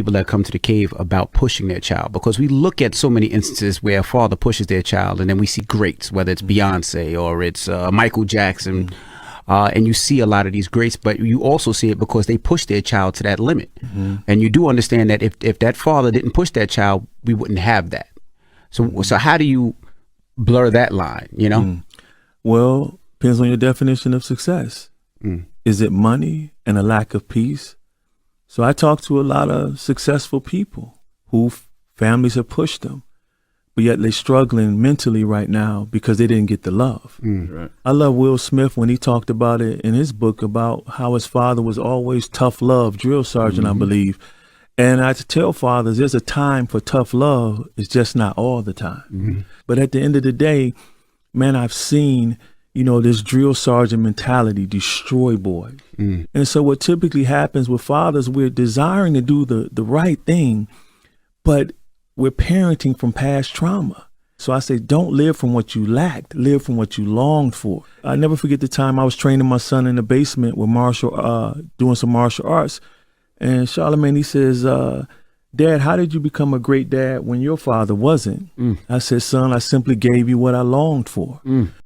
people that come to the cave about pushing their child, because we look at so many instances where a father pushes their child, and then we see greats, whether it's Beyonce or it's Michael Jackson, and you see a lot of these greats, but you also see it because they push their child to that limit. And you do understand that if that father didn't push that child, we wouldn't have that. So how do you blur that line, you know? Well, depends on your definition of success. Is it money and a lack of peace? So I talk to a lot of successful people who families have pushed them, but yet they're struggling mentally right now because they didn't get the love. Right. I love Will Smith when he talked about it in his book about how his father was always tough love, drill sergeant, I believe. And I tell fathers, there's a time for tough love. It's just not all the time. But at the end of the day, man, I've seen, you know, this drill sergeant mentality destroy boys. And so what typically happens with fathers, we're desiring to do the right thing, but we're parenting from past trauma. So I say, don't live from what you lacked, live from what you longed for. I never forget the time I was training my son in the basement with doing some martial arts. And Charlamagne, he says, Dad, how did you become a great dad when your father wasn't? I said, son, I simply gave you what I longed for.